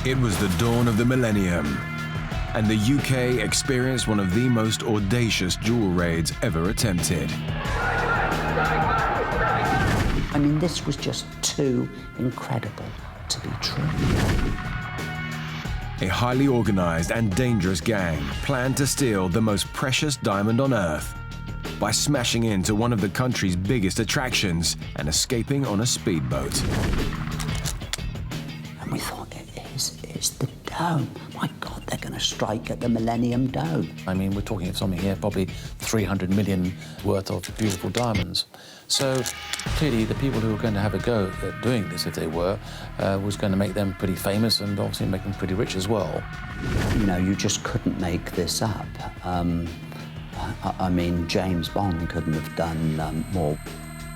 It was the dawn of the millennium, and the UK experienced one of the most audacious jewel raids ever attempted. I mean, this was just too incredible to be true. A highly organized and dangerous gang planned to steal the most precious diamond on Earth by smashing into one of the country's biggest attractions and escaping on a speedboat. And we thought, it's the Dome. My God, they're going to strike at the Millennium Dome. I mean, we're talking of something here, probably 300 million worth of beautiful diamonds. So clearly the people who were going to have a go at doing this, if they were, was going to make them pretty famous and obviously make them pretty rich as well. You know, you just couldn't make this up. I mean, James Bond couldn't have done more.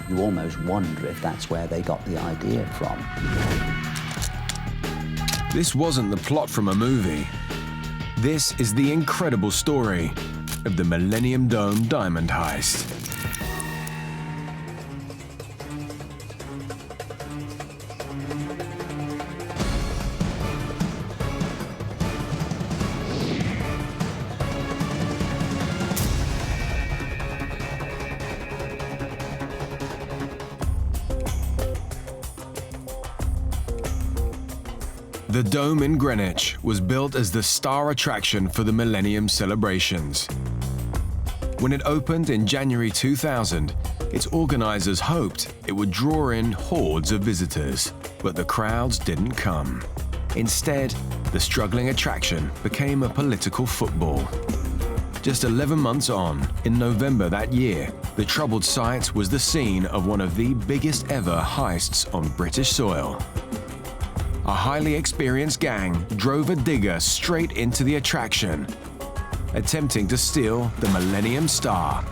You almost wonder if that's where they got the idea from. This wasn't the plot from a movie. This is the incredible story of the Millennium Dome diamond heist. The Dome in Greenwich was built as the star attraction for the Millennium celebrations. When it opened in January 2000, its organizers hoped it would draw in hordes of visitors, but the crowds didn't come. Instead, the struggling attraction became a political football. Just 11 months on, in November that year, the troubled site was the scene of one of the biggest ever heists on British soil. A highly experienced gang drove a digger straight into the attraction, attempting to steal the Millennium Star,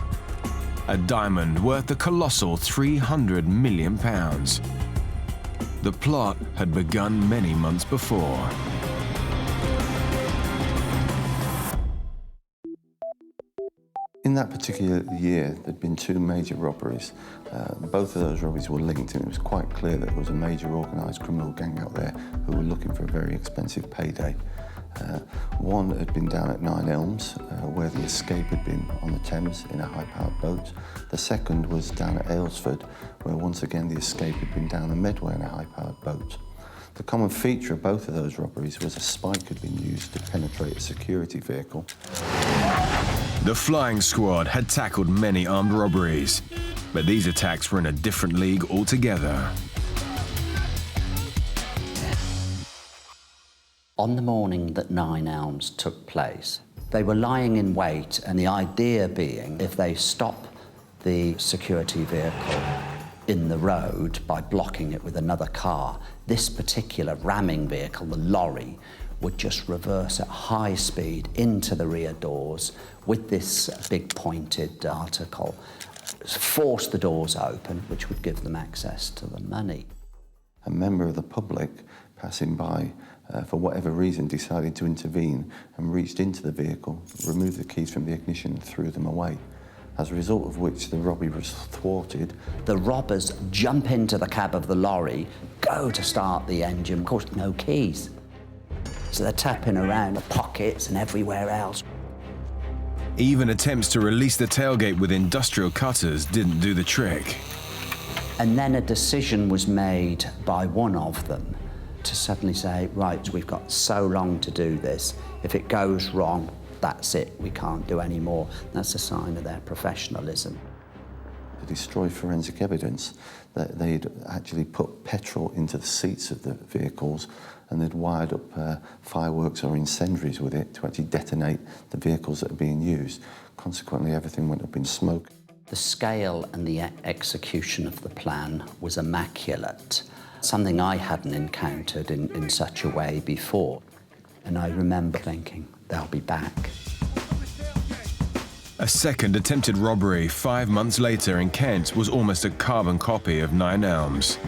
a diamond worth a colossal £300 million. The plot had begun many months before. In that particular year, there'd been two major robberies. Both of those robberies were linked, and it was quite clear that there was a major organised criminal gang out there who were looking for a very expensive payday. One had been down at Nine Elms, where the escape had been on the Thames in a high-powered boat. The second was down at Aylesford, where once again the escape had been down the Medway in a high-powered boat. The common feature of both of those robberies was a spike had been used to penetrate a security vehicle. The flying squad had tackled many armed robberies, but these attacks were in a different league altogether. On the morning that Nine Elms took place, they were lying in wait, and the idea being if they stop the security vehicle in the road by blocking it with another car, this particular ramming vehicle, the lorry, would just reverse at high speed into the rear doors with this big pointed article, force the doors open, which would give them access to the money. A member of the public passing by, for whatever reason, decided to intervene and reached into the vehicle, removed the keys from the ignition and threw them away, as a result of which the robbery was thwarted. The robbers jump into the cab of the lorry, go to start the engine, of course no keys. So they're tapping around the pockets and everywhere else. Even attempts to release the tailgate with industrial cutters didn't do the trick. And then a decision was made by one of them to suddenly say, right, we've got so long to do this. If it goes wrong, that's it, we can't do any more. That's a sign of their professionalism. To destroy forensic evidence, that they'd actually put petrol into the seats of the vehicles, and they'd wired up fireworks or incendiaries with it to actually detonate the vehicles that are being used. Consequently, everything went up in smoke. The scale and the execution of the plan was immaculate, something I hadn't encountered in such a way before. And I remember thinking, they'll be back. A second attempted robbery 5 months later in Kent was almost a carbon copy of Nine Elms.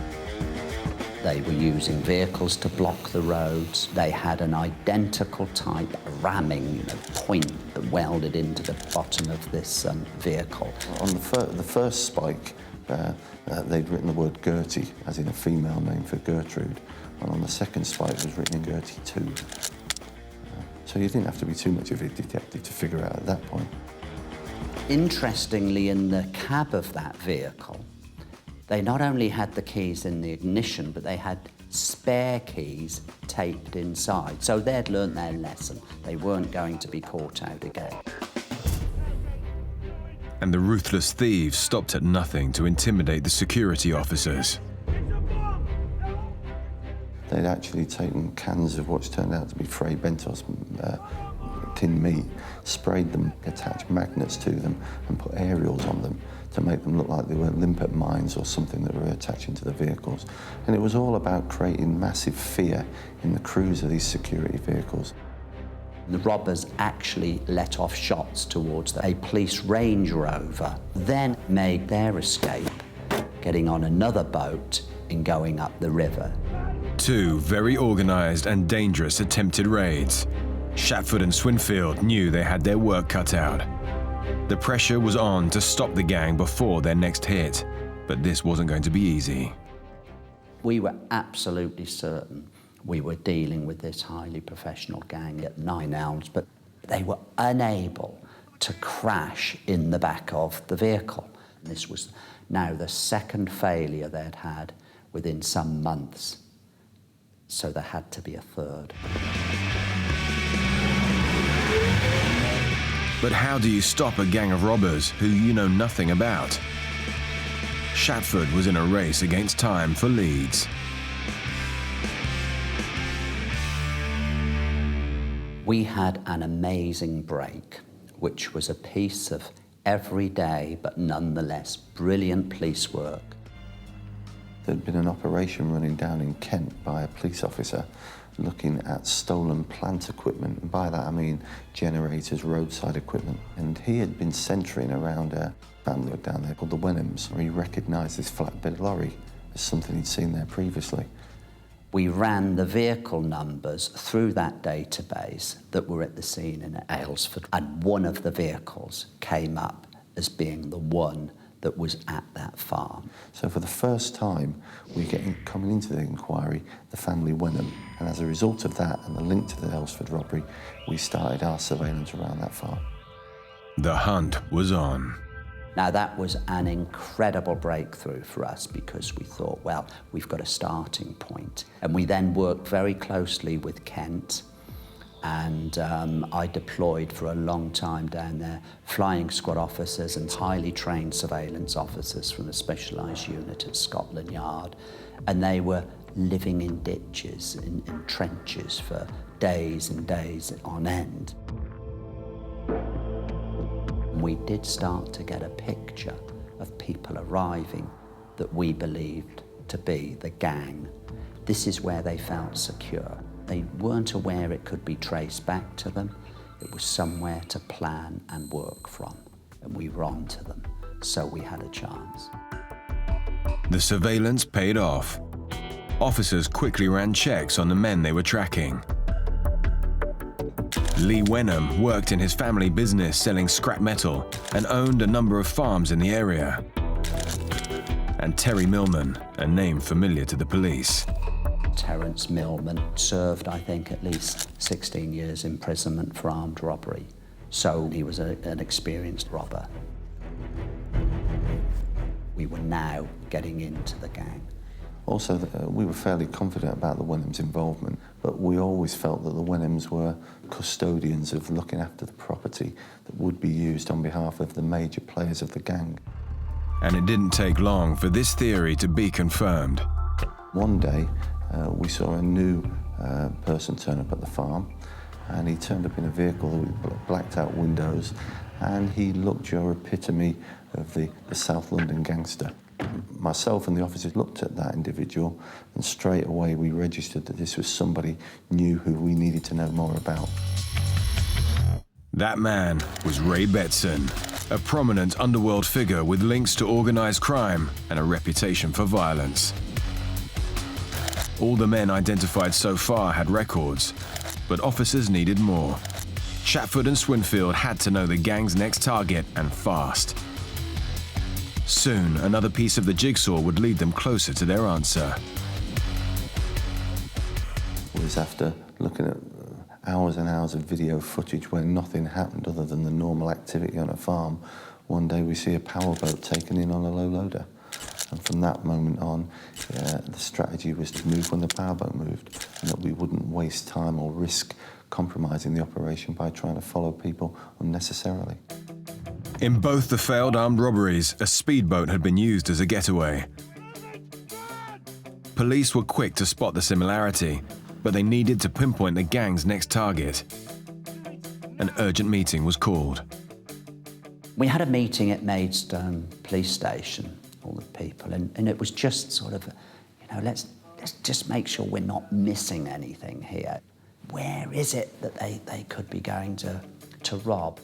They were using vehicles to block the roads. They had an identical type ramming point that welded into the bottom of this vehicle. On the first spike, they'd written the word Gertie, as in a female name for Gertrude, and on the second spike it was written in Gertie 2. So you didn't have to be too much of a detective to figure out at that point. Interestingly, in the cab of that vehicle, they not only had the keys in the ignition, but they had spare keys taped inside. So they'd learnt their lesson. They weren't going to be caught out again. And the ruthless thieves stopped at nothing to intimidate the security officers. They'd actually taken cans of what's turned out to be Fray Bentos tinned meat, sprayed them, attached magnets to them, and put aerials on them to make them look like they were limpet mines or something that were attaching to the vehicles. And it was all about creating massive fear in the crews of these security vehicles. The robbers actually let off shots towards a police Range Rover, then made their escape, getting on another boat and going up the river. Two very organized and dangerous attempted raids. Shatford and Swinfield knew they had their work cut out. The pressure was on to stop the gang before their next hit, but this wasn't going to be easy. We were absolutely certain we were dealing with this highly professional gang at 9 Elms, but they were unable to crash in the back of the vehicle. This was now the second failure they'd had within some months, so there had to be a third. But how do you stop a gang of robbers who you know nothing about? Shatford was in a race against time for leads. We had an amazing break, which was a piece of everyday but nonetheless brilliant police work. There'd been an operation running down in Kent by a police officer looking at stolen plant equipment. And by that I mean generators, roadside equipment. And he had been centering around a family down there called the Wenhams, where he recognised this flatbed lorry as something he'd seen there previously. We ran the vehicle numbers through that database that were at the scene in Aylesford, and one of the vehicles came up as being the one that was at that farm. So for the first time, we get coming into the inquiry the family Wenham, and as a result of that and the link to the Aylesford robbery, we started our surveillance around that farm. The hunt was on. Now that was an incredible breakthrough for us because we thought, well, we've got a starting point. And we then worked very closely with Kent, and I deployed for a long time down there, flying squad officers and highly trained surveillance officers from a specialised unit at Scotland Yard. And they were living in ditches, in trenches for days and days on end. We did start to get a picture of people arriving that we believed to be the gang. This is where they felt secure. They weren't aware it could be traced back to them. It was somewhere to plan and work from, and we were on to them, so we had a chance. The surveillance paid off. Officers quickly ran checks on the men they were tracking. Lee Wenham worked in his family business selling scrap metal and owned a number of farms in the area. And Terry Millman, a name familiar to the police. Terence Millman served, I think, at least 16 years imprisonment for armed robbery. So he was an experienced robber. We were now getting into the gang. Also, we were fairly confident about the Wenhams' involvement, but we always felt that the Wenhams were custodians of looking after the property that would be used on behalf of the major players of the gang. And it didn't take long for this theory to be confirmed. One day, we saw a new person turn up at the farm, and he turned up in a vehicle with blacked out windows, and he looked your epitome of the South London gangster. Myself and the officers looked at that individual, and straight away we registered that this was somebody new who we needed to know more about. That man was Ray Betson, a prominent underworld figure with links to organised crime and a reputation for violence. All the men identified so far had records, but officers needed more. Shatford and Swinfield had to know the gang's next target, and fast. Soon, another piece of the jigsaw would lead them closer to their answer. It was after looking at hours and hours of video footage where nothing happened other than the normal activity on a farm. One day we see a powerboat taken in on a low loader. And from that moment on, the strategy was to move when the powerboat moved, and that we wouldn't waste time or risk compromising the operation by trying to follow people unnecessarily. In both the failed armed robberies, a speedboat had been used as a getaway. Police were quick to spot the similarity, but they needed to pinpoint the gang's next target. An urgent meeting was called. We had a meeting at Maidstone police station, all the people, and it was just sort of, you know, let's just make sure we're not missing anything here. Where is it that they could be going to rob?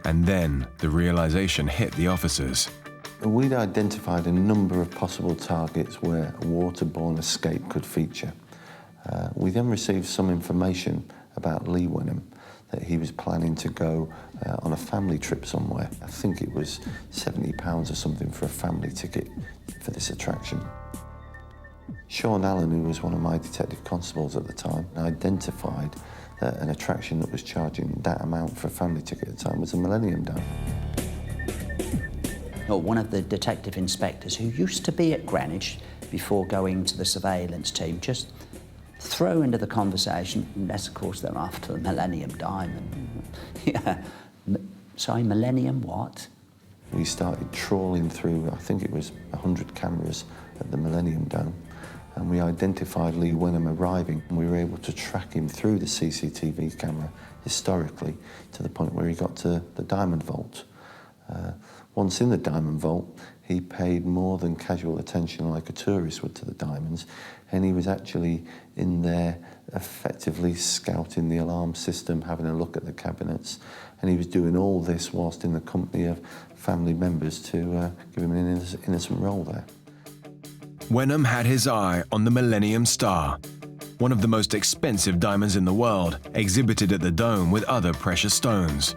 And then the realization hit the officers. We'd identified a number of possible targets where a waterborne escape could feature. We then received some information about Lee Wenham, that he was planning to go on a family trip somewhere. I think it was £70 or something for a family ticket for this attraction. Sean Allen, who was one of my detective constables at the time, identified that an attraction that was charging that amount for a family ticket at the time was the Millennium Dome. One of the detective inspectors who used to be at Greenwich before going to the surveillance team just throw into the conversation, unless of course they're after the Millennium Diamond. Yeah. Sorry, Millennium what? We started trawling through, I think it was 100 cameras at the Millennium Dome, and we identified Lee Wenham arriving, and we were able to track him through the CCTV camera historically to the point where he got to the Diamond Vault. Once in the Diamond Vault, he paid more than casual attention like a tourist would to the diamonds, and he was actually in there effectively scouting the alarm system, having a look at the cabinets, and he was doing all this whilst in the company of family members to give him an innocent role there. Wenham had his eye on the Millennium Star, one of the most expensive diamonds in the world, exhibited at the Dome with other precious stones.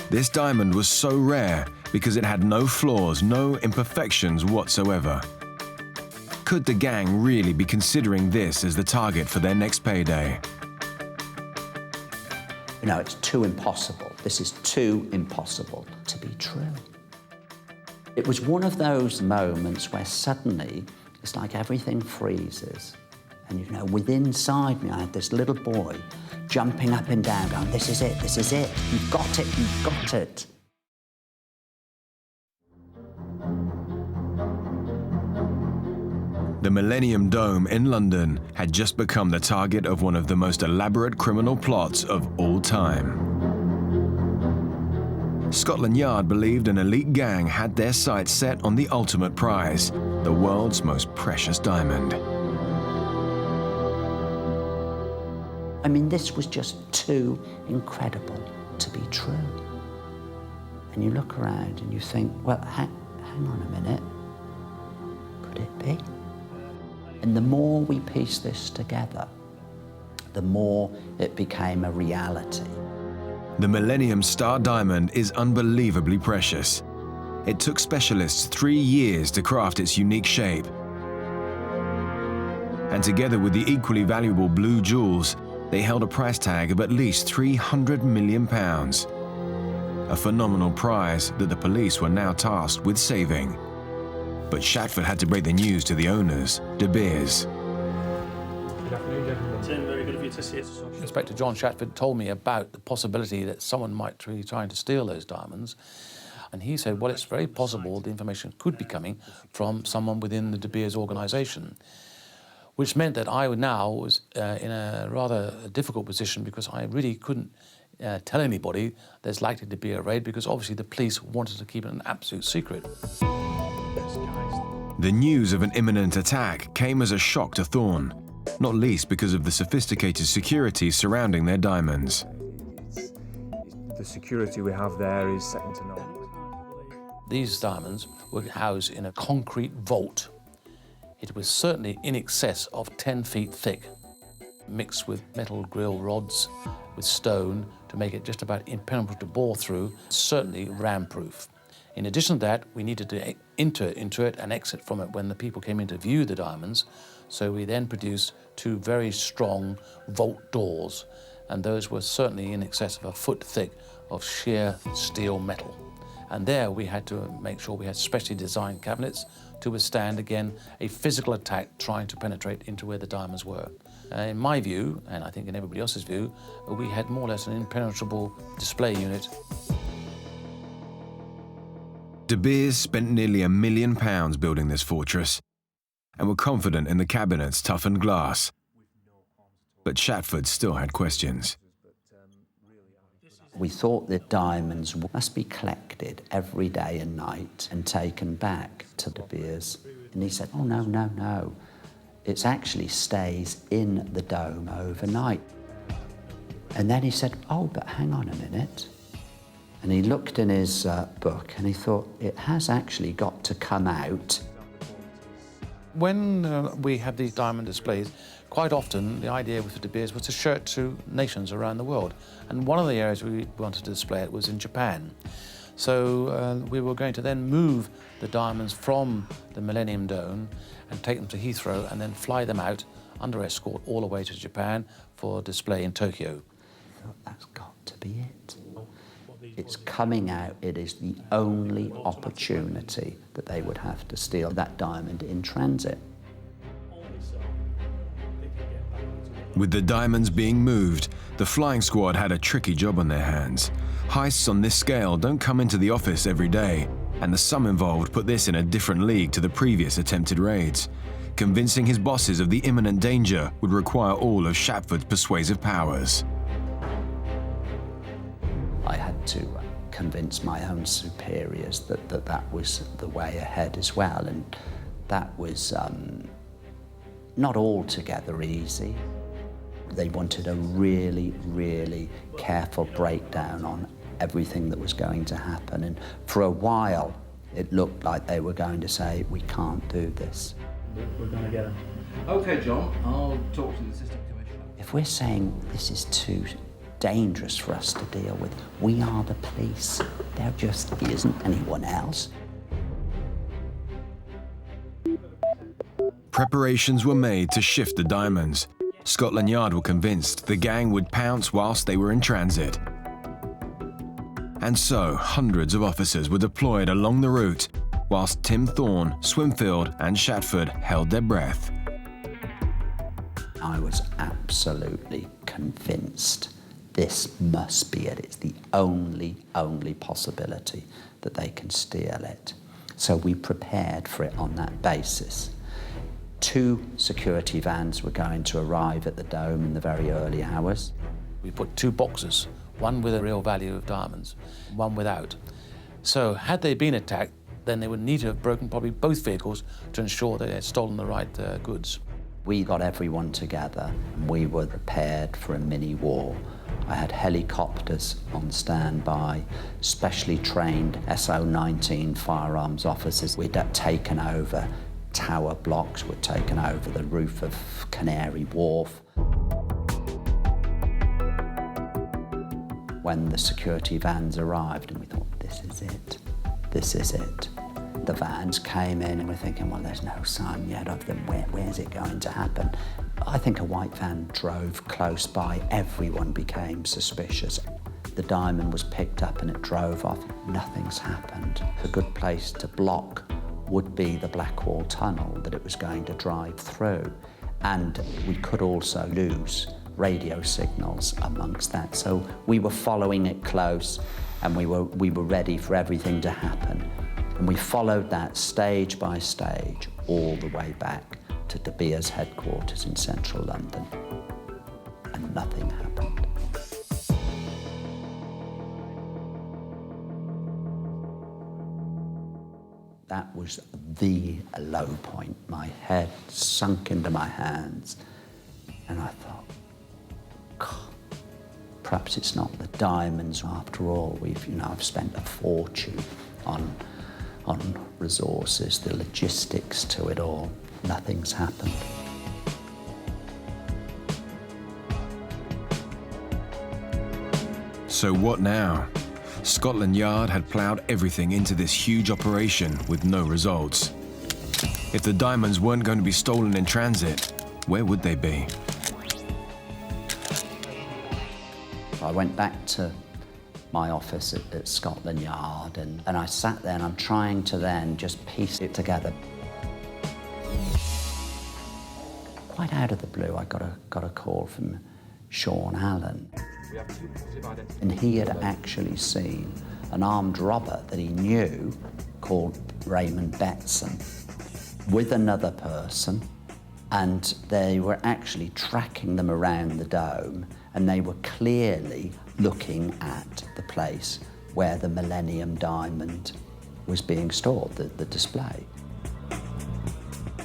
This diamond was so rare because it had no flaws, no imperfections whatsoever. Could the gang really be considering this as the target for their next payday? You know, it's too impossible. This is too impossible to be true. It was one of those moments where suddenly it's like everything freezes. And, you know, within inside me, I had this little boy jumping up and down, going, this is it, you've got it, you've got it. The Millennium Dome in London had just become the target of one of the most elaborate criminal plots of all time. Scotland Yard believed an elite gang had their sights set on the ultimate prize, the world's most precious diamond. I mean, this was just too incredible to be true. And you look around and you think, well, hang on a minute, could it be? And the more we piece this together, the more it became a reality. The Millennium Star diamond is unbelievably precious. It took specialists 3 years to craft its unique shape. And together with the equally valuable blue jewels, they held a price tag of at least £300 million. A phenomenal prize that the police were now tasked with saving. But Shatford had to break the news to the owners, De Beers. Good afternoon, gentlemen. Tim, very good of you to see us. Inspector John Shatford told me about the possibility that someone might be trying to steal those diamonds. And he said, well, it's very possible the information could be coming from someone within the De Beers organisation, which meant that I now was in a rather difficult position because I really couldn't tell anybody there's likely to be a raid because obviously the police wanted to keep it an absolute secret. The news of an imminent attack came as a shock to Thorne, not least because of the sophisticated security surrounding their diamonds. The security we have there is second to none. These diamonds were housed in a concrete vault. It was certainly in excess of 10 feet thick, mixed with metal grill rods with stone to make it just about impenetrable to bore through, certainly ram-proof. In addition to that, we needed to enter into it and exit from it when the people came in to view the diamonds. So we then produced 2 very strong vault doors, and those were certainly in excess of a foot thick of sheer steel metal. And there we had to make sure we had specially designed cabinets to withstand, again, a physical attack trying to penetrate into where the diamonds were. In my view, and I think in everybody else's view, we had more or less an impenetrable display unit. De Beers spent nearly £1 million building this fortress and were confident in the cabinet's toughened glass. But Chatford still had questions. We thought that diamonds must be collected every day and night and taken back to De Beers. And he said, oh, no, no, no. It actually stays in the dome overnight. And then he said, oh, but hang on a minute. And he looked in his book and he thought, it has actually got to come out. When we have these diamond displays, quite often the idea with De Beers was to show it to nations around the world. And one of the areas we wanted to display it was in Japan. So we were going to then move the diamonds from the Millennium Dome and take them to Heathrow and then fly them out under escort all the way to Japan for display in Tokyo. I thought, that's got to be it. It's coming out. It is the only opportunity that they would have to steal that diamond in transit. With the diamonds being moved, the flying squad had a tricky job on their hands. Heists on this scale don't come into the office every day, and the sum involved put this in a different league to the previous attempted raids. Convincing his bosses of the imminent danger would require all of Chatford's persuasive powers. I had to convince my own superiors that was the way ahead as well, and that was not altogether easy. They wanted a really, really careful breakdown on everything that was going to happen, and for a while it looked like they were going to say, we can't do this. We're going to get him. OK, John, I'll talk to the Assistant Commissioner. If we're saying this is too dangerous for us to deal with, we are the police. There just isn't anyone else. Preparations were made to shift the diamonds. Scotland Yard were convinced the gang would pounce whilst they were in transit. And so, hundreds of officers were deployed along the route, whilst Tim Thorne, Swinfield and Chatford held their breath. I was absolutely convinced this must be it. It's the only possibility that they can steal it. So we prepared for it on that basis. 2 security vans were going to arrive at the Dome in the very early hours. We put 2 boxes, one with a real value of diamonds, one without. So had they been attacked, then they would need to have broken probably both vehicles to ensure they had stolen the right goods. We got everyone together and we were prepared for a mini war. I had helicopters on standby, specially trained SO-19 firearms officers. We'd taken over tower blocks, we'd taken over the roof of Canary Wharf. When the security vans arrived, and we thought, this is it, this is it. The vans came in and we're thinking, well, there's no sign yet of them. Where's it going to happen? I think a white van drove close by. Everyone became suspicious. The diamond was picked up and it drove off. Nothing's happened. A good place to block would be the Blackwall Tunnel that it was going to drive through. And we could also lose radio signals amongst that. So we were following it close and we were ready for everything to happen. And we followed that stage by stage all the way back to De Beers headquarters in central London. And nothing happened. That was the low point. My head sunk into my hands. And I thought, God, perhaps it's not the diamonds after all. I've spent a fortune on resources, the logistics to it all. Nothing's happened. So what now? Scotland Yard had ploughed everything into this huge operation with no results. If the diamonds weren't going to be stolen in transit, where would they be? I went back to my office at Scotland Yard and I sat there and I'm trying to then just piece it together. Quite out of the blue, I got a call from Sean Allen. And he had actually seen an armed robber that he knew called Raymond Betson with another person, and they were actually tracking them around the dome, and they were clearly looking at the place where the Millennium Diamond was being stored, the display.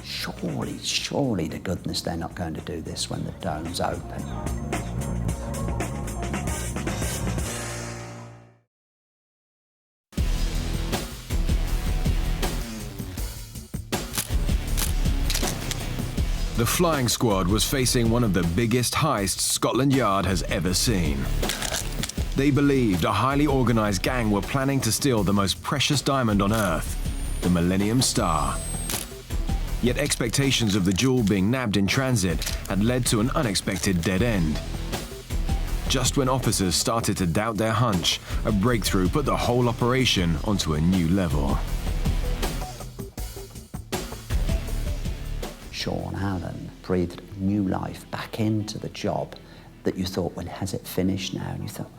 Surely to goodness they're not going to do this when the dome's open. The flying squad was facing one of the biggest heists Scotland Yard has ever seen. They believed a highly organized gang were planning to steal the most precious diamond on Earth, the Millennium Star. Yet expectations of the jewel being nabbed in transit had led to an unexpected dead end. Just when officers started to doubt their hunch, a breakthrough put the whole operation onto a new level. Sean Allen breathed new life back into the job that you thought, well, has it finished now? And you thought,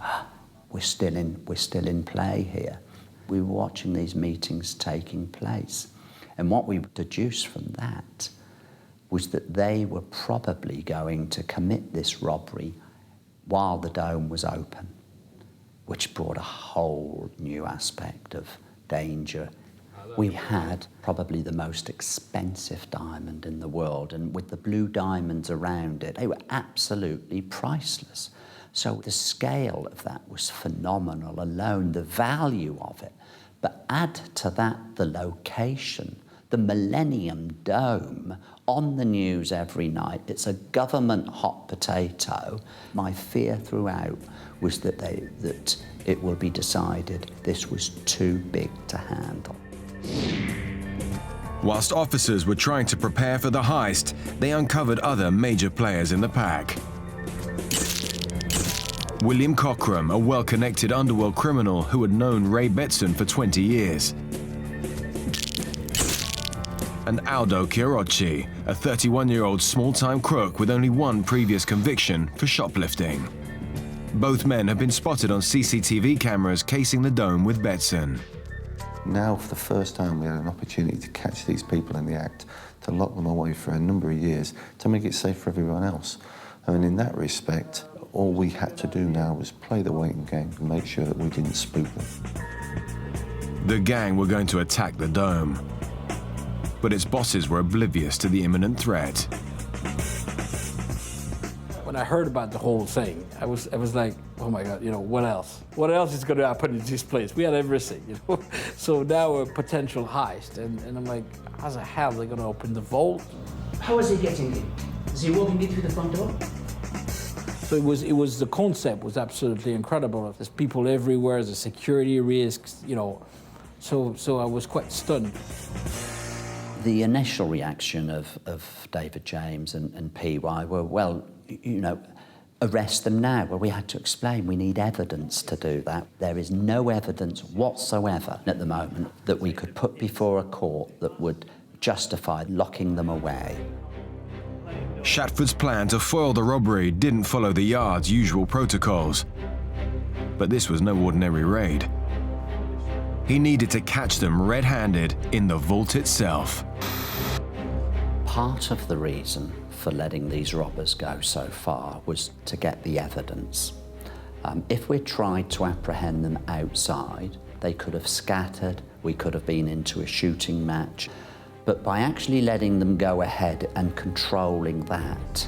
we're still in play here. We were watching these meetings taking place. And what we deduced from that was that they were probably going to commit this robbery while the dome was open, which brought a whole new aspect of danger. We had probably the most expensive diamond in the world, and with the blue diamonds around it, they were absolutely priceless. So the scale of that was phenomenal alone, the value of it. But add to that the location, the Millennium Dome, on the news every night. It's a government hot potato. My fear throughout was that it will be decided this was too big to handle. Whilst officers were trying to prepare for the heist, they uncovered other major players in the pack. William Courtroom, a well-connected underworld criminal who had known Ray Betson for 20 years. And Aldo Chiarocci, a 31-year-old small-time crook with only one previous conviction for shoplifting. Both men have been spotted on CCTV cameras casing the dome with Betson. Now, for the first time, we had an opportunity to catch these people in the act, to lock them away for a number of years, to make it safe for everyone else. And in that respect, all we had to do now was play the waiting game and make sure that we didn't spook them. The gang were going to attack the dome, but its bosses were oblivious to the imminent threat. When I heard about the whole thing, I was like, oh my God, what else? What else is going to happen in this place? We had everything, So now a potential heist, and I'm like, how the hell are they going to open the vault? How is he getting in? Is he walking in through the front door? So the concept was absolutely incredible. There's people everywhere, there's security risks, So I was quite stunned. The initial reaction of David James and PY were, well, arrest them now. Well, we had to explain we need evidence to do that. There is no evidence whatsoever at the moment that we could put before a court that would justify locking them away. Shatford's plan to foil the robbery didn't follow the Yard's usual protocols. But this was no ordinary raid. He needed to catch them red-handed in the vault itself. Part of the reason for letting these robbers go so far was to get the evidence. If we tried to apprehend them outside, they could have scattered, we could have been into a shooting match. But by actually letting them go ahead and controlling that,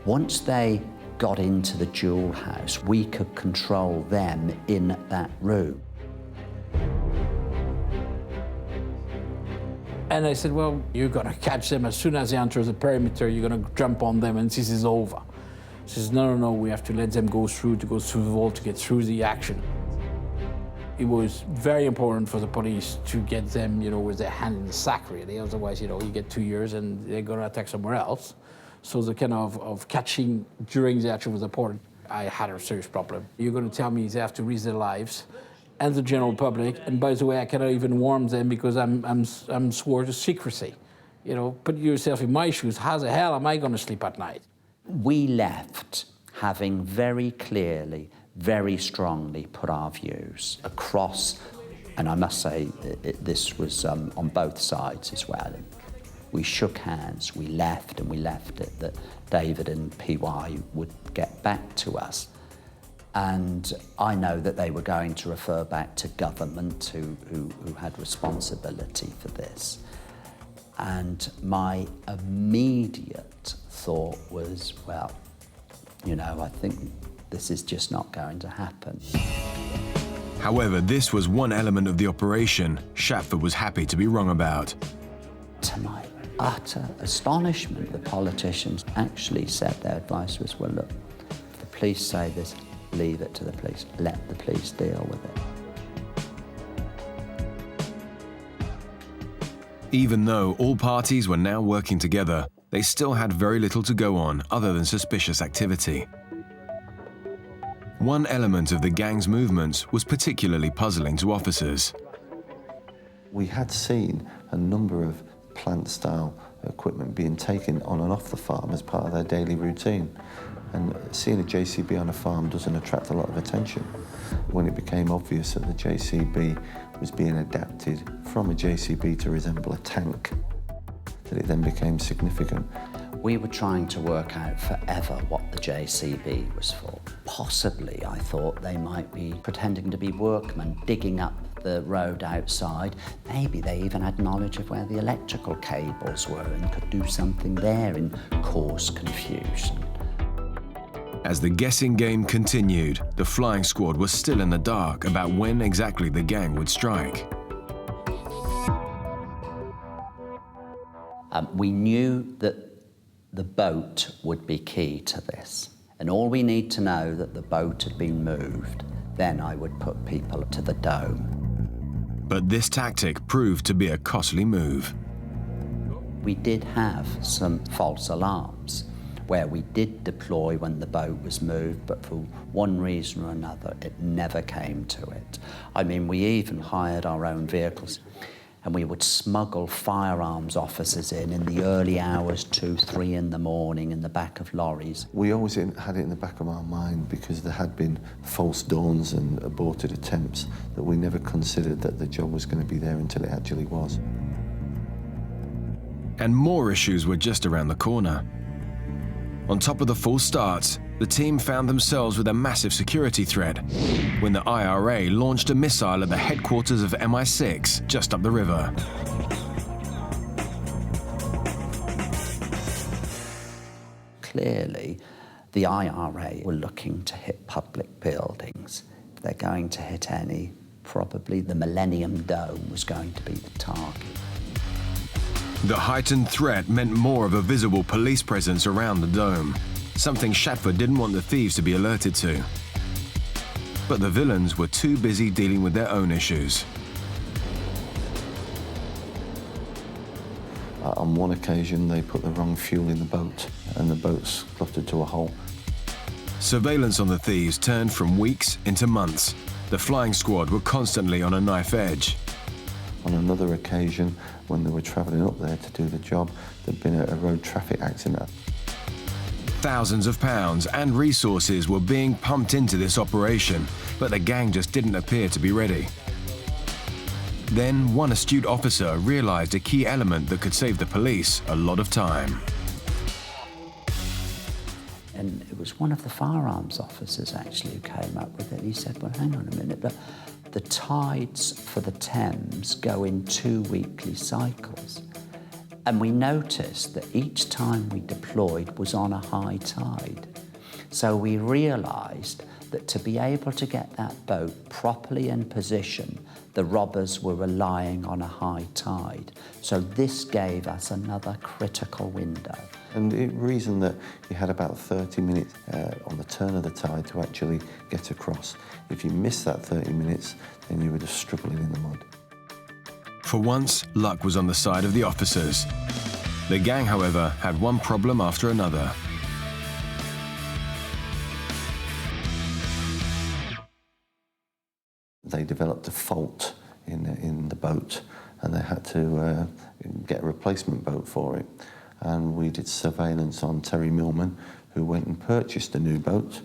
once they got into the jewel house, we could control them in that room. And I said, well, you're going to catch them as soon as they enter the perimeter, you're going to jump on them and this is over. He says, no, we have to let them go through the vault to get through the action. It was very important for the police to get them, with their hand in the sack, really. Otherwise, you get 2 years and they're going to attack somewhere else. So the kind of catching during the actual report, I had a serious problem. You're going to tell me they have to risk their lives and the general public, and by the way, I cannot even warn them because I'm sworn to secrecy. Put yourself in my shoes. How the hell am I going to sleep at night? We left having very clearly, very strongly put our views across, and I must say this was on both sides as well. We shook hands, we left, and we left it that David and PY would get back to us. And I know that they were going to refer back to government who had responsibility for this. And my immediate thought was, well, I think this is just not going to happen. However, this was one element of the operation Shatford was happy to be wrong about. To my utter astonishment, the politicians actually said their advice was, well, look, if the police say this, leave it to the police. Let the police deal with it. Even though all parties were now working together, they still had very little to go on other than suspicious activity. One element of the gang's movements was particularly puzzling to officers. We had seen a number of plant-style equipment being taken on and off the farm as part of their daily routine. And seeing a JCB on a farm doesn't attract a lot of attention. When it became obvious that the JCB was being adapted from a JCB to resemble a tank, that it then became significant. We were trying to work out forever what the JCB was for. Possibly, I thought, they might be pretending to be workmen digging up the road outside. Maybe they even had knowledge of where the electrical cables were and could do something there in cause confusion. As the guessing game continued, the flying squad was still in the dark about when exactly the gang would strike. We knew that the boat would be key to this. And all we need to know that the boat had been moved, then I would put people to the dome. But this tactic proved to be a costly move. We did have some false alarms where we did deploy when the boat was moved, but for one reason or another, it never came to it. I mean, we even hired our own vehicles, and we would smuggle firearms officers in the early hours, 2, 3 in the morning, in the back of lorries. We always had it in the back of our mind because there had been false dawns and aborted attempts that we never considered that the job was going to be there until it actually was. And more issues were just around the corner. On top of the false starts, the team found themselves with a massive security threat when the IRA launched a missile at the headquarters of MI6 just up the river. Clearly, the IRA were looking to hit public buildings. If they're going to hit any, probably the Millennium Dome was going to be the target. The heightened threat meant more of a visible police presence around the dome, something Shatford didn't want the thieves to be alerted to. But the villains were too busy dealing with their own issues. On one occasion, they put the wrong fuel in the boat, and the boat slotted to a hole. Surveillance on the thieves turned from weeks into months. The flying squad were constantly on a knife edge. On another occasion, when they were travelling up there to do the job, there'd been a road traffic accident. Thousands of pounds and resources were being pumped into this operation, but the gang just didn't appear to be ready. Then one astute officer realized a key element that could save the police a lot of time. And it was one of the firearms officers actually who came up with it. He said, well, hang on a minute, the tides for the Thames go in 2 weekly cycles. And we noticed that each time we deployed was on a high tide. So we realised that to be able to get that boat properly in position, the robbers were relying on a high tide. So this gave us another critical window. And the reason that you had about 30 minutes on the turn of the tide to actually get across. If you missed that 30 minutes, then you were just struggling in the mud. For once, luck was on the side of the officers. The gang, however, had one problem after another. They developed a fault in the boat, and they had to get a replacement boat for it. And we did surveillance on Terry Millman, who went and purchased a new boat,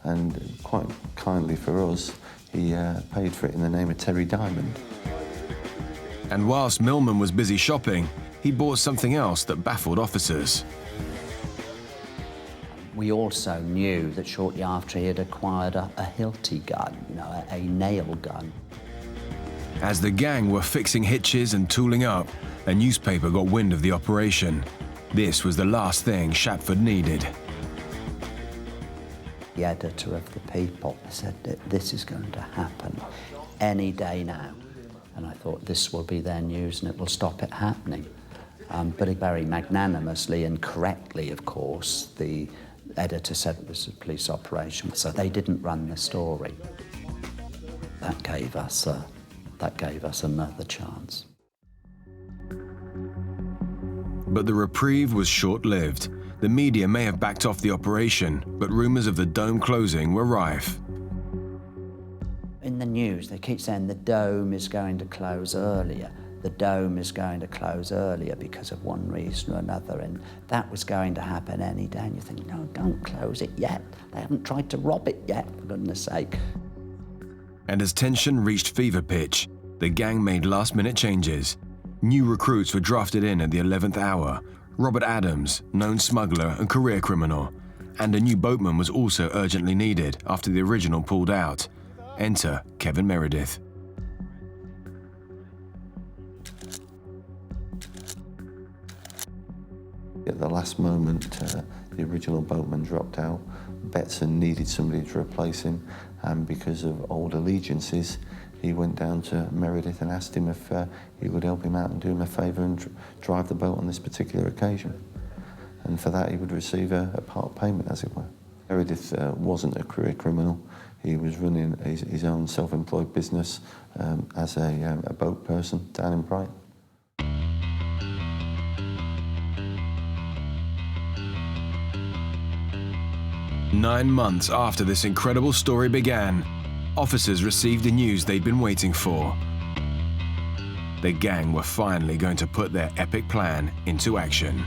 and quite kindly for us, he paid for it in the name of Terry Diamond. And whilst Millman was busy shopping, he bought something else that baffled officers. We also knew that shortly after he had acquired a Hilti gun, a nail gun. As the gang were fixing hitches and tooling up, a newspaper got wind of the operation. This was the last thing Shapford needed. The editor of the People said that this is going to happen any day now. And I thought this will be their news and it will stop it happening. But very magnanimously and correctly, of course, the editor said it was a police operation, so they didn't run the story. That gave us another chance. But the reprieve was short-lived. The media may have backed off the operation, but rumours of the Dome closing were rife. In the news, they keep saying the Dome is going to close earlier. The Dome is going to close earlier because of one reason or another, and that was going to happen any day. And you think, no, don't close it yet. They haven't tried to rob it yet, for goodness sake. And as tension reached fever pitch, the gang made last-minute changes. New recruits were drafted in at the 11th hour. Robert Adams, known smuggler and career criminal. And a new boatman was also urgently needed after the original pulled out. Enter Kevin Meredith. At the last moment, the original boatman dropped out. Betson needed somebody to replace him, and because of old allegiances, he went down to Meredith and asked him if he would help him out and do him a favour and drive the boat on this particular occasion. And for that, he would receive a part payment, as it were. Meredith wasn't a career criminal. He was running his own self-employed business as a boat person down in Brighton. Nine months after this incredible story began, officers received the news they'd been waiting for. The gang were finally going to put their epic plan into action.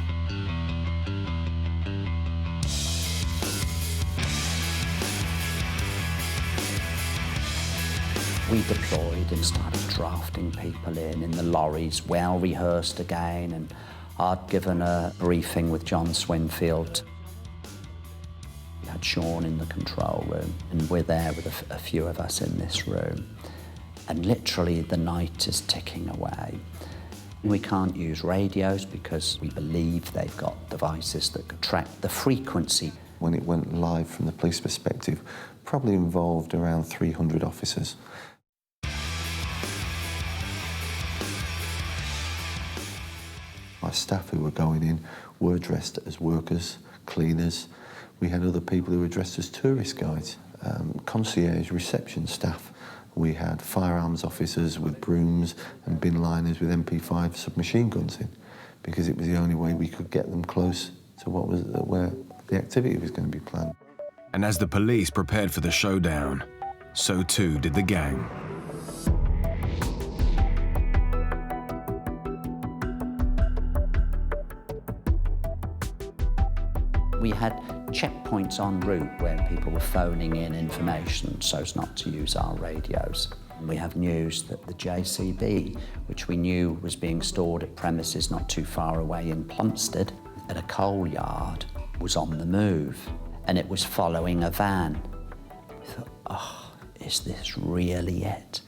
We deployed and started drafting people in the lorries, well rehearsed again, and I'd given a briefing with John Swinfield. We had Sean in the control room, and we're there with a few of us in this room. And literally the night is ticking away. We can't use radios because we believe they've got devices that could track the frequency. When it went live from the police perspective, probably involved around 300 officers. Our staff who were going in were dressed as workers, cleaners. We had other people who were dressed as tourist guides, concierge, reception staff. We had firearms officers with brooms and bin liners with MP5 submachine guns in, because it was the only way we could get them close to where the activity was going to be planned. And as the police prepared for the showdown, so too did the gang. We had checkpoints en route where people were phoning in information so as not to use our radios. We have news that the JCB, which we knew was being stored at premises not too far away in Plumstead, at a coal yard, was on the move, and it was following a van. We thought, oh, is this really it?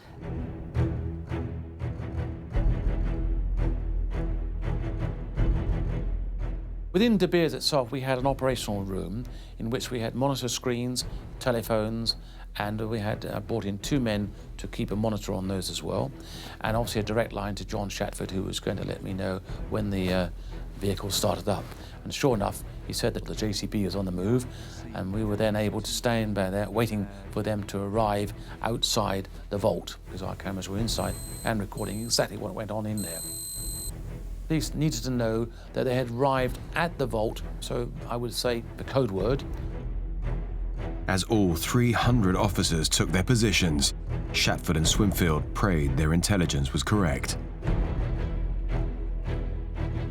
Within De Beers itself, we had an operational room in which we had monitor screens, telephones, and we had brought in 2 men to keep a monitor on those as well, and obviously a direct line to John Shatford, who was going to let me know when the vehicle started up. And sure enough, he said that the JCB was on the move, and we were then able to stand by there waiting for them to arrive outside the vault, because our cameras were inside and recording exactly what went on in there. Police needed to know that they had arrived at the vault, so I would say the code word. As all 300 officers took their positions, Shatford and Swinfield prayed their intelligence was correct.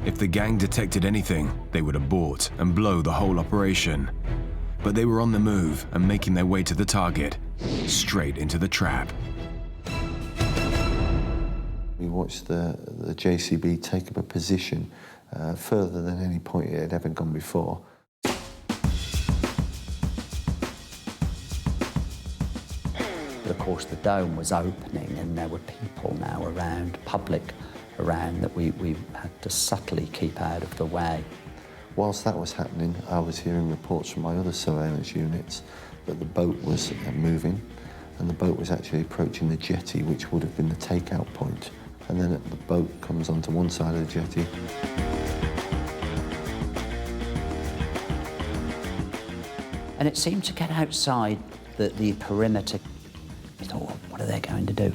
If the gang detected anything, they would abort and blow the whole operation. But they were on the move and making their way to the target, straight into the trap. We watched the JCB take up a position further than any point it had ever gone before. Of course, the dome was opening and there were people now around, public around, that we had to subtly keep out of the way. Whilst that was happening, I was hearing reports from my other surveillance units that the boat was moving, and the boat was actually approaching the jetty, which would have been the takeout point. And then the boat comes onto one side of the jetty. And it seemed to get outside the perimeter. We thought, well, what are they going to do?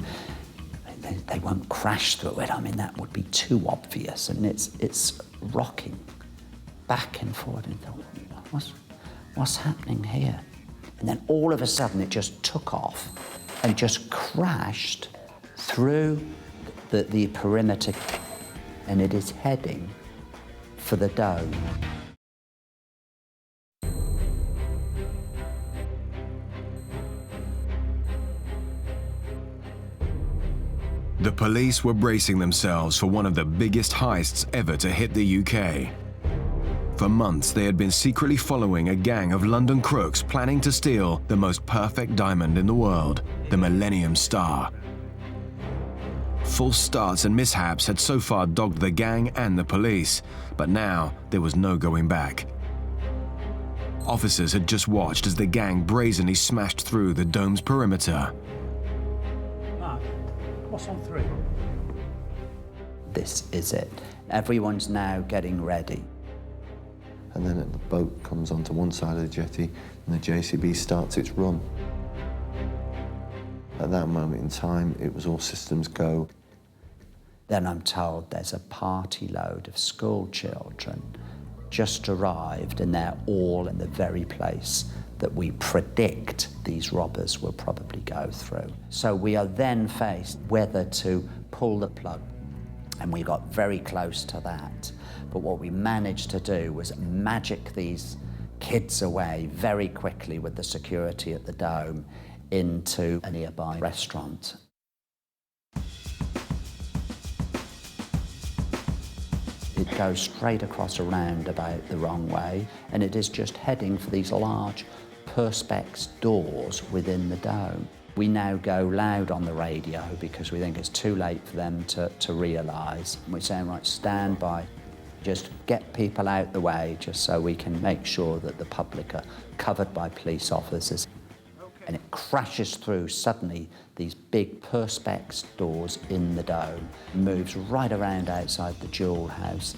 They won't crash through it. I mean, that would be too obvious. And it's rocking back and forward. And thought, what's happening here? And then all of a sudden, it just took off and just crashed through the perimeter, and it is heading for the dome. The police were bracing themselves for one of the biggest heists ever to hit the UK. For months, they had been secretly following a gang of London crooks planning to steal the most perfect diamond in the world, the Millennium Star. False starts and mishaps had so far dogged the gang and the police, but now there was no going back. Officers had just watched as the gang brazenly smashed through the dome's perimeter. Mark, what's on 3? This is it. Everyone's now getting ready. And then the boat comes onto one side of the jetty, and the JCB starts its run. At that moment in time, it was all systems go. Then I'm told there's a party load of school children just arrived, and they're all in the very place that we predict these robbers will probably go through. So we are then faced whether to pull the plug, and we got very close to that. But what we managed to do was magic these kids away very quickly with the security at the dome into a nearby restaurant. It goes straight across a roundabout the wrong way, and it is just heading for these large perspex doors within the dome. We now go loud on the radio because we think it's too late for them to realise. We're saying, right, stand by. Just get people out the way just so we can make sure that the public are covered by police officers. And it crashes through suddenly these big perspex doors in the dome, moves right around outside the jewel house.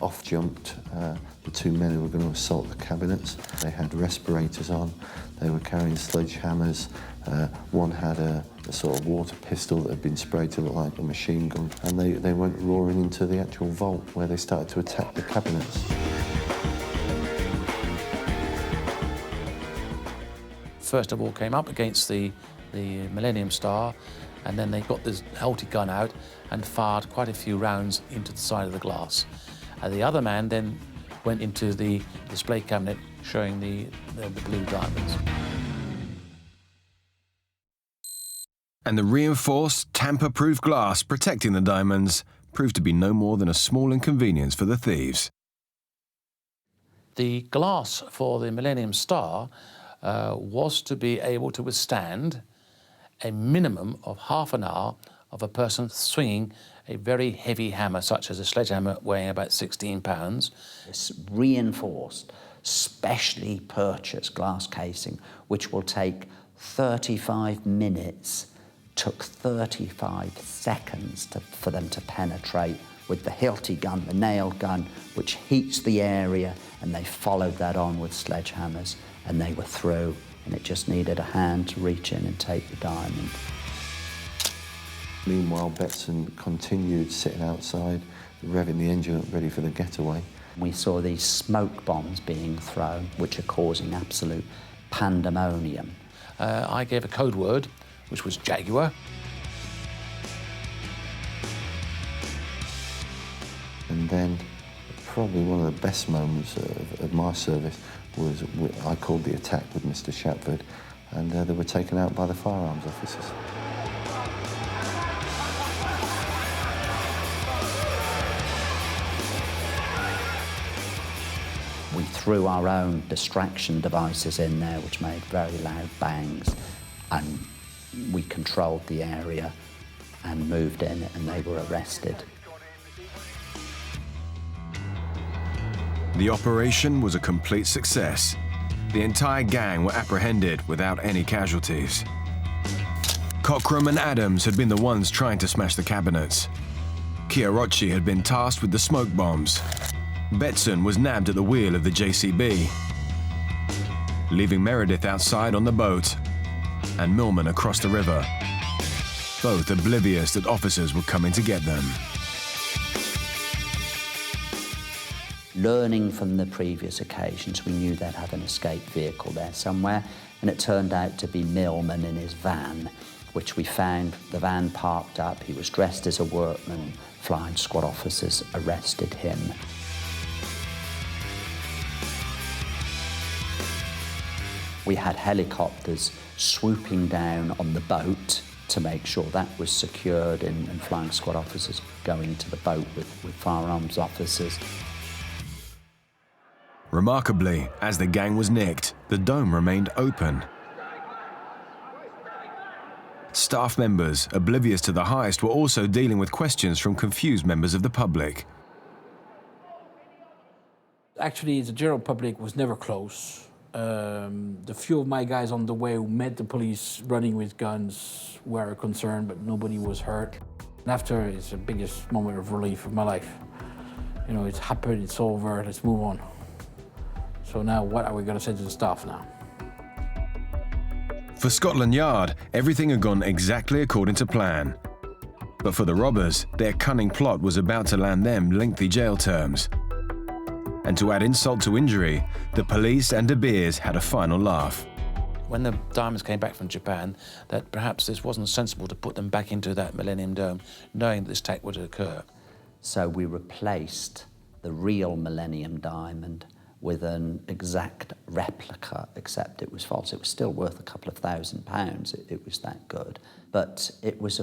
Off jumped the 2 men who were going to assault the cabinets. They had respirators on, they were carrying sledgehammers. One had a sort of water pistol that had been sprayed to look like a machine gun, and they went roaring into the actual vault where they started to attack the cabinets. First of all came up against the Millennium Star, and then they got this Helty gun out and fired quite a few rounds into the side of the glass. The other man then went into the display cabinet showing the blue diamonds. And the reinforced, tamper-proof glass protecting the diamonds proved to be no more than a small inconvenience for the thieves. The glass for the Millennium Star was to be able to withstand a minimum of half an hour of a person swinging a very heavy hammer, such as a sledgehammer weighing about 16 pounds. It's reinforced, specially purchased glass casing, which will take 35 minutes, took 35 seconds for them to penetrate with the hilty gun, the nailed gun, which heats the area, and they followed that on with sledgehammers, and they were through, and it just needed a hand to reach in and take the diamond. Meanwhile, Betson continued sitting outside, revving the engine up ready for the getaway. We saw these smoke bombs being thrown, which are causing absolute pandemonium. I gave a code word, which was Jaguar. And then, probably one of the best moments of my service was I called the attack with Mr. Shapford, and they were taken out by the firearms officers. We threw our own distraction devices in there, which made very loud bangs, and we controlled the area and moved in, and they were arrested. The operation was a complete success. The entire gang were apprehended without any casualties. Courtroom and Adams had been the ones trying to smash the cabinets. Chiarocci had been tasked with the smoke bombs. Betson was nabbed at the wheel of the JCB, leaving Meredith outside on the boat and Millman across the river, both oblivious that officers were coming to get them. Learning from the previous occasions, we knew they'd have an escape vehicle there somewhere, and it turned out to be Millman in his van, which we found the van parked up. He was dressed as a workman. Flying squad officers arrested him. We had helicopters swooping down on the boat to make sure that was secured, and flying squad officers going to the boat with firearms officers. Remarkably, as the gang was nicked, the dome remained open. Staff members, oblivious to the heist, were also dealing with questions from confused members of the public. Actually, the general public was never close. The few of my guys on the way who met the police running with guns were concerned, but nobody was hurt. And after, it's the biggest moment of relief of my life. You know, it's happened, it's over, let's move on. So now, what are we going to say to the staff now? For Scotland Yard, everything had gone exactly according to plan. But for the robbers, their cunning plot was about to land them lengthy jail terms. And to add insult to injury, the police and De Beers had a final laugh. When the diamonds came back from Japan, that perhaps this wasn't sensible to put them back into that Millennium Dome, knowing that this attack would occur. So we replaced the real Millennium Diamond with an exact replica, except it was false. It was still worth a couple of £1,000. It was that good. But it was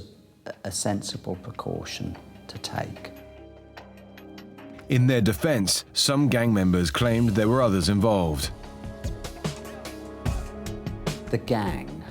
a sensible precaution to take. In their defense, some gang members claimed there were others involved. The gang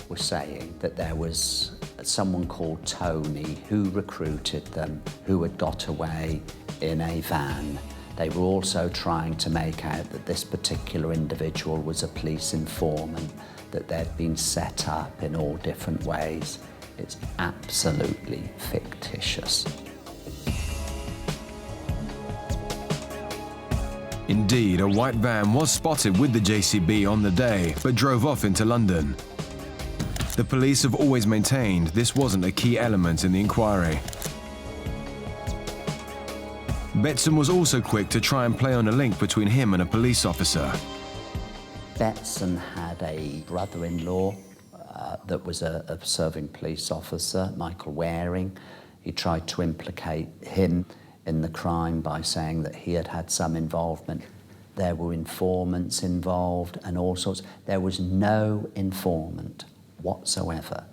was saying that there was someone called Tony who recruited them, who had got away in a van. They were also trying to make out that this particular individual was a police informant, that they'd been set up in all different ways. It's absolutely fictitious. Indeed, a white van was spotted with the JCB on the day, but drove off into London. The police have always maintained this wasn't a key element in the inquiry. Betson was also quick to try and play on a link between him and a police officer. Betson had a brother-in-law that was a serving police officer, Michael Waring. He tried to implicate him in the crime by saying that he had had some involvement. There were informants involved and all sorts. There was no informant whatsoever.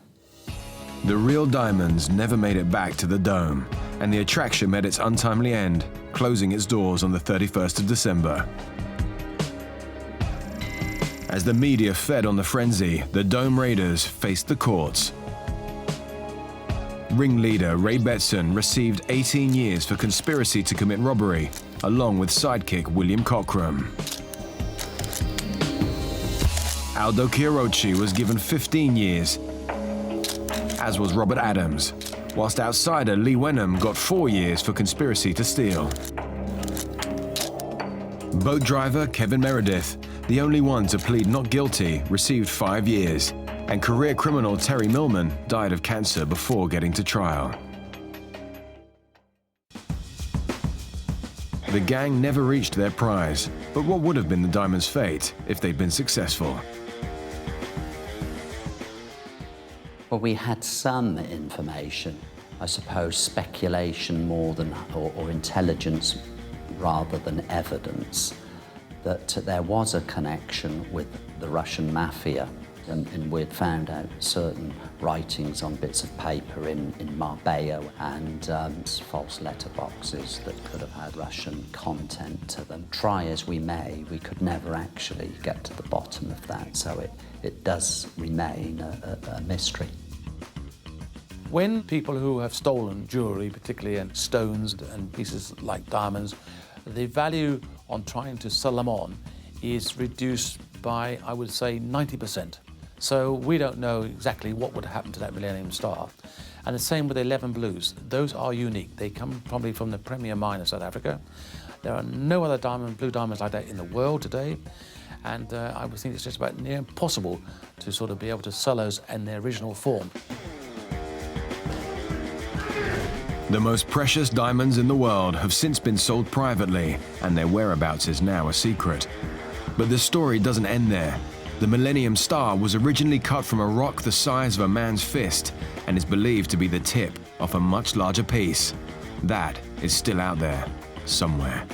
The real diamonds never made it back to the Dome, and the attraction met its untimely end, closing its doors on the 31st of December. As the media fed on the frenzy, the Dome raiders faced the courts. Ringleader Ray Betson received 18 years for conspiracy to commit robbery, along with sidekick William Courtroom. Aldo Chiarocci was given 15 years, as was Robert Adams, whilst outsider Lee Wenham got 4 years for conspiracy to steal. Boat driver Kevin Meredith, the only one to plead not guilty, received 5 years, and career criminal Terry Millman died of cancer before getting to trial. The gang never reached their prize, but what would have been the diamond's fate if they'd been successful? Well, we had some information, I suppose speculation more than, or intelligence rather than evidence, that there was a connection with the Russian mafia. And we'd found out certain writings on bits of paper in Marbella and false letterboxes that could have had Russian content to them. Try as we may, we could never actually get to the bottom of that, so it does remain a mystery. When people who have stolen jewellery, particularly and stones and pieces like diamonds, the value on trying to sell them on is reduced by, I would say, 90%. So we don't know exactly what would happen to that Millennium Star. And the same with 11 Blues. Those are unique. They come probably from the premier mine of South Africa. There are no other blue diamonds like that in the world today. And I would think it's just about near impossible to sort of be able to sell those in their original form. The most precious diamonds in the world have since been sold privately, and their whereabouts is now a secret. But the story doesn't end there. The Millennium Star was originally cut from a rock the size of a man's fist and is believed to be the tip of a much larger piece. That is still out there, somewhere.